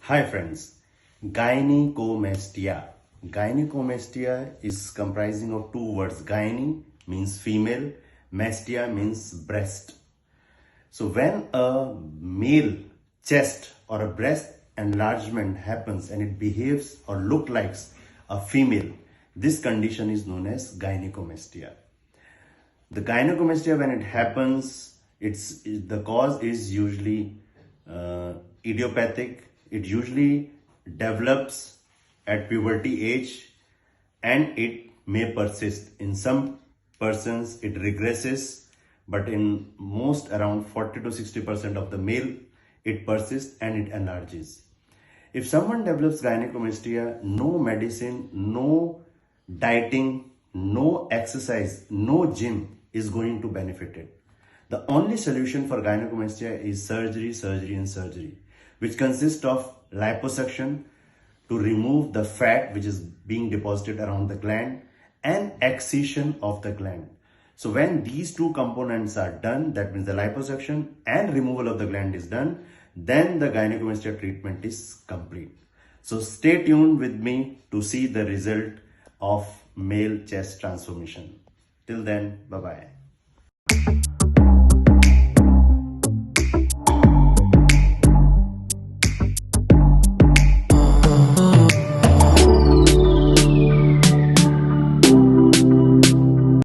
Hi friends, Gynecomastia. Gynecomastia is comprising of two words. Gyne means female, mastia means breast. So when a male chest or a breast enlargement happens and it behaves or look like a female, this condition is known as gynecomastia. The gynecomastia, when it happens, the cause is usually idiopathic. It usually develops at puberty age and it may persist. In some persons it regresses, but in most, around 40 to 60% of the male, it persists and it enlarges. If someone develops gynecomastia, no medicine, no dieting, no exercise, no gym is going to benefit it. The only solution for gynecomastia is surgery, and surgery, which consists of liposuction to remove the fat which is being deposited around the gland and excision of the gland. So when these two components are done, that means the liposuction and removal of the gland is done, then the gynecomastia treatment is complete. So stay tuned with me to see the result of male chest transformation. Till then, bye-bye.